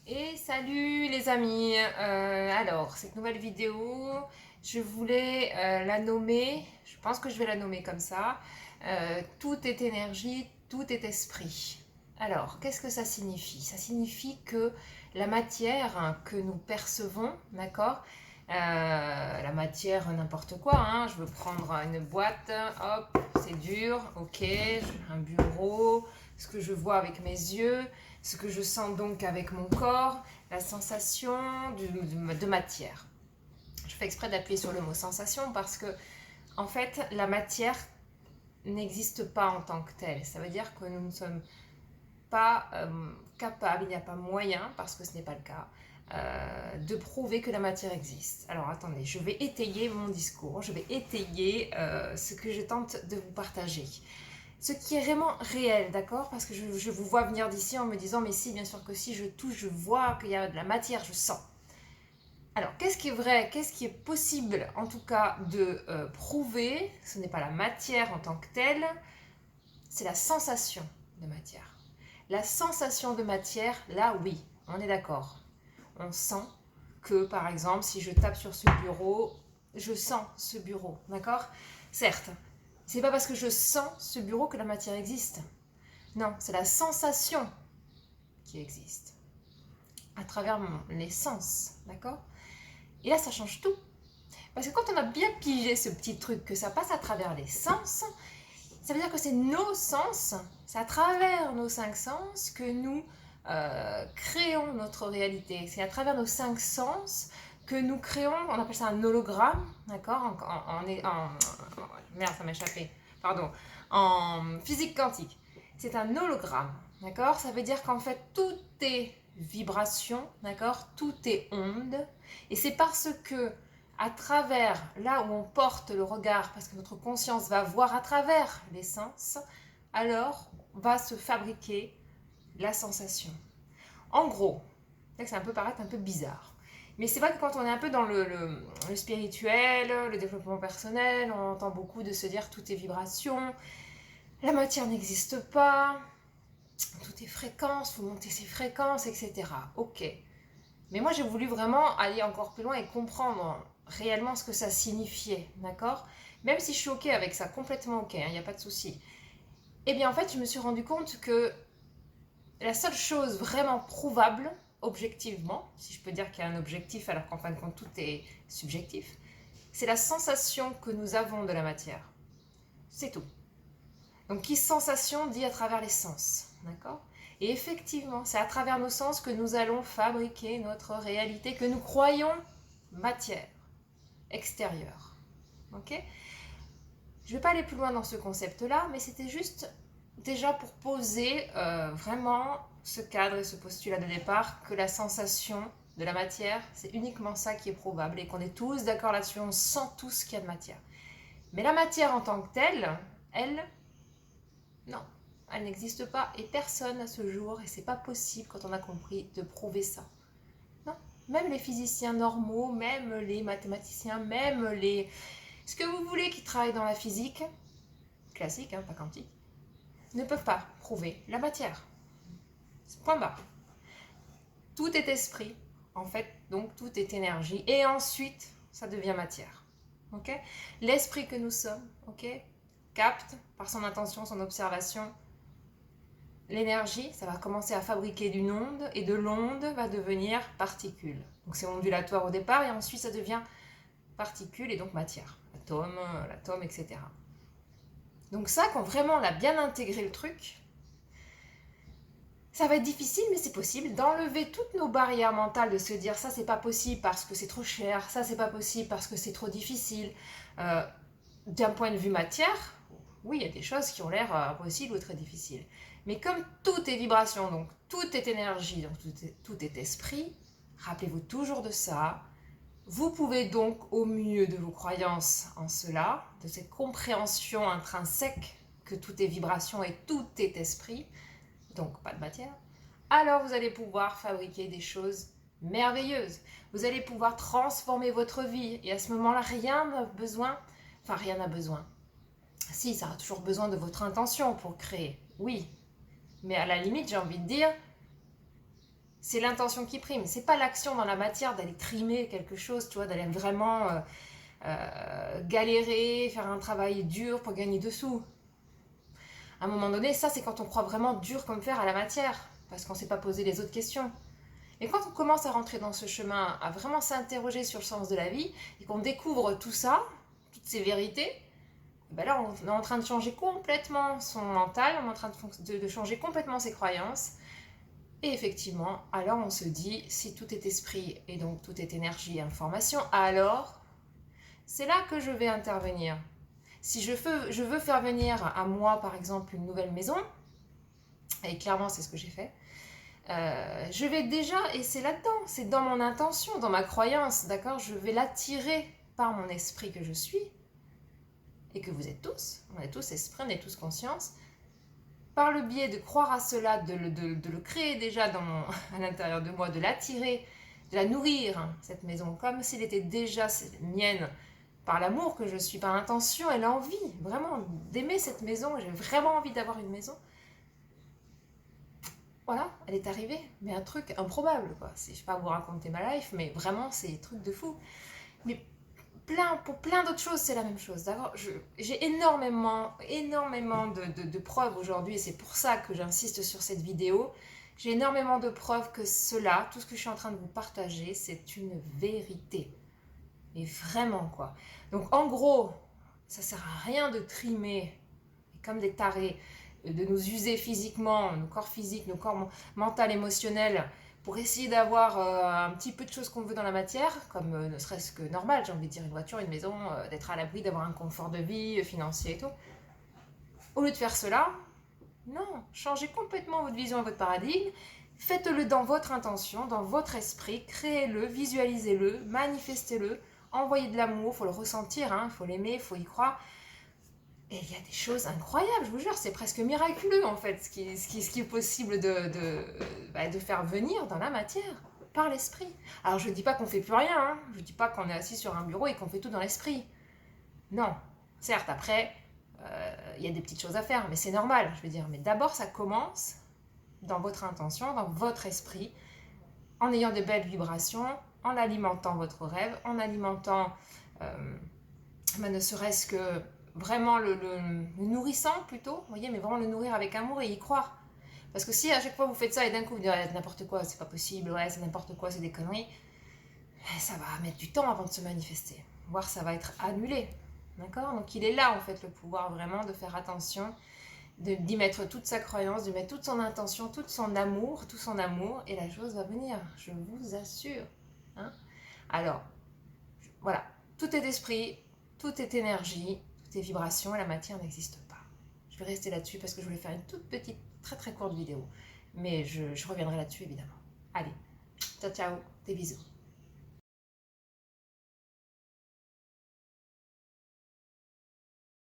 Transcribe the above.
Et salut les amis. Alors, cette nouvelle vidéo, je voulais la nommer, je pense que je vais la nommer comme ça, tout est énergie, tout est esprit. Alors, qu'est-ce que ça signifie? Ça signifie que la matière que nous percevons, d'accord? La matière, n'importe quoi, hein, je veux prendre une boîte, hop, c'est dur, ok, un bureau, ce que je vois avec mes yeux, ce que je sens donc avec mon corps, la sensation de matière. Je fais exprès d'appuyer sur le mot sensation parce que, en fait, la matière n'existe pas en tant que telle. Ça veut dire que nous ne sommes pas capables, il n'y a pas moyen, parce que ce n'est pas le cas, de prouver que la matière existe. Alors attendez, je vais étayer mon discours, je vais étayer ce que je tente de vous partager. Ce qui est vraiment réel, d'accord? Parce que je vous vois venir d'ici en me disant, mais si, bien sûr que si, je touche, je vois qu'il y a de la matière, je sens. Alors, qu'est-ce qui est vrai? Qu'est-ce qui est possible, en tout cas, de prouver? Ce n'est pas la matière en tant que telle, c'est la sensation de matière. La sensation de matière, là, oui, on est d'accord. On sent que, par exemple, si je tape sur ce bureau, je sens ce bureau, d'accord? Certes, c'est pas parce que je sens ce bureau que la matière existe. Non, c'est la sensation qui existe à travers les sens, d'accord? Et là, ça change tout. Parce que quand on a bien pigé ce petit truc, que ça passe à travers les sens, ça veut dire que c'est nos sens, c'est à travers nos cinq sens que nous créons notre réalité. C'est à travers nos cinq sens que nous créons, on appelle ça un hologramme, d'accord? Merde, ça m'a échappé. Pardon. En physique quantique. C'est un hologramme, d'accord? Ça veut dire qu'en fait, tout est vibration, d'accord? Tout est onde. Et c'est parce que à travers là où on porte le regard, parce que notre conscience va voir à travers les sens, alors va se fabriquer la sensation. En gros, ça peut paraître un peu bizarre, mais c'est vrai que quand on est un peu dans le spirituel, le développement personnel, on entend beaucoup de se dire tout est vibration, la matière n'existe pas, tout est fréquence, il faut monter ses fréquences, etc. Ok. Mais moi, j'ai voulu vraiment aller encore plus loin et comprendre réellement ce que ça signifiait, d'accord? Même si je suis ok avec ça, complètement ok, il n'y a pas de souci. Eh bien, en fait, je me suis rendu compte que la seule chose vraiment prouvable, objectivement, si je peux dire qu'il y a un objectif alors qu'en fin de compte tout est subjectif, c'est la sensation que nous avons de la matière. C'est tout. Donc, qui sensation dit à travers les sens, d'accord? Et effectivement, c'est à travers nos sens que nous allons fabriquer notre réalité que nous croyons matière extérieure. Ok? Je ne vais pas aller plus loin dans ce concept-là, mais c'était juste déjà pour poser vraiment ce cadre et ce postulat de départ que la sensation de la matière, c'est uniquement ça qui est probable et qu'on est tous d'accord là-dessus, on sent tous qu'il y a de matière. Mais la matière en tant que telle, elle, non, elle n'existe pas et personne à ce jour, et c'est pas possible quand on a compris de prouver ça. Non, même les physiciens normaux, même les mathématiciens, même les... Ce que vous voulez qui travaillent dans la physique, classique, hein, pas quantique, ne peuvent pas prouver la matière. Point barre. Tout est esprit, en fait, donc tout est énergie, et ensuite, ça devient matière. Ok? L'esprit que nous sommes, ok, capte par son intention, son observation, l'énergie, ça va commencer à fabriquer d'une onde, et de l'onde va devenir particule. Donc c'est ondulatoire au départ, et ensuite ça devient particule, et donc matière. L'atome, etc. Donc ça, quand vraiment on a bien intégré le truc, ça va être difficile, mais c'est possible d'enlever toutes nos barrières mentales, de se dire ça c'est pas possible parce que c'est trop cher, ça c'est pas possible parce que c'est trop difficile. D'un point de vue matière, oui, il y a des choses qui ont l'air impossibles ou très difficiles. Mais comme tout est vibration, donc tout est énergie, donc tout est esprit, rappelez-vous toujours de ça. Vous pouvez donc, au mieux de vos croyances en cela, de cette compréhension intrinsèque que tout est vibration et tout est esprit, donc pas de matière, alors vous allez pouvoir fabriquer des choses merveilleuses. Vous allez pouvoir transformer votre vie et à ce moment-là, rien n'a besoin, enfin rien n'a besoin. Si, ça a toujours besoin de votre intention pour créer, oui. Mais à la limite, j'ai envie de dire, C'est l'intention qui prime. C'est pas l'action dans la matière d'aller trimer quelque chose, tu vois, d'aller vraiment galérer, faire un travail dur pour gagner des sous. À un moment donné, ça c'est quand on croit vraiment dur comme fer à la matière, parce qu'on ne s'est pas posé les autres questions. Et quand on commence à rentrer dans ce chemin, à vraiment s'interroger sur le sens de la vie, et qu'on découvre tout ça, toutes ces vérités, ben là on est en train de changer complètement son mental, on est en train de changer complètement ses croyances. Et effectivement, alors on se dit, si tout est esprit et donc tout est énergie et information, alors c'est là que je vais intervenir. Si je veux faire venir à moi, par exemple, une nouvelle maison, et clairement c'est ce que j'ai fait, je vais déjà, et c'est là-dedans, c'est dans mon intention, dans ma croyance, d'accord? Je vais l'attirer par mon esprit que je suis, et que vous êtes tous, on est tous esprit, on est tous conscience, par le biais de croire à cela, de le créer déjà à l'intérieur de moi, de l'attirer, de la nourrir, cette maison, comme s'il était déjà mienne, par l'amour que je suis, par l'intention et l'envie, vraiment, d'aimer cette maison, j'ai vraiment envie d'avoir une maison. Voilà, elle est arrivée, mais un truc improbable, quoi. Je ne vais pas vous raconter ma life, mais vraiment, c'est des trucs de fou. Mais pour plein d'autres choses, c'est la même chose. D'accord, j'ai énormément de preuves aujourd'hui, et c'est pour ça que j'insiste sur cette vidéo. J'ai énormément de preuves que cela, tout ce que je suis en train de vous partager, c'est une vérité. Mais vraiment, quoi. Donc, en gros, ça sert à rien de trimer, comme des tarés, de nous user physiquement, nos corps physiques, nos corps mental, émotionnels, pour essayer d'avoir un petit peu de choses qu'on veut dans la matière, comme ne serait-ce que normal, j'ai envie de dire une voiture, une maison, d'être à l'abri, d'avoir un confort de vie financier et tout. Au lieu de faire cela, non, changez complètement votre vision et votre paradigme, faites-le dans votre intention, dans votre esprit, créez-le, visualisez-le, manifestez-le, envoyez de l'amour, il faut le ressentir, il faut l'aimer, il faut y croire. Et il y a des choses incroyables, je vous jure, c'est presque miraculeux en fait, ce qui est possible de faire venir dans la matière, par l'esprit. Alors je ne dis pas qu'on ne fait plus rien, je ne dis pas qu'on est assis sur un bureau et qu'on fait tout dans l'esprit. Non, certes, après, il y a des petites choses à faire, mais c'est normal, je veux dire. Mais d'abord, ça commence dans votre intention, dans votre esprit, en ayant de belles vibrations, en alimentant votre rêve, en alimentant, ne serait-ce que vraiment le nourrissant plutôt, vous voyez, mais vraiment le nourrir avec amour et y croire. Parce que si à chaque fois vous faites ça et d'un coup vous dites ah, n'importe quoi, c'est pas possible, ouais, c'est n'importe quoi, c'est des conneries, ça va mettre du temps avant de se manifester, voire ça va être annulé. D'accord? Donc il est là en fait le pouvoir vraiment de faire attention, d'y mettre toute sa croyance, de mettre toute son intention, tout son amour, et la chose va venir, je vous assure. Hein? Alors, voilà, tout est esprit, tout est énergie, tout est vibration, et la matière n'existe pas. Je vais rester là-dessus parce que je voulais faire une toute petite, très très courte vidéo. Mais je reviendrai là-dessus évidemment. Allez, ciao ciao, des bisous.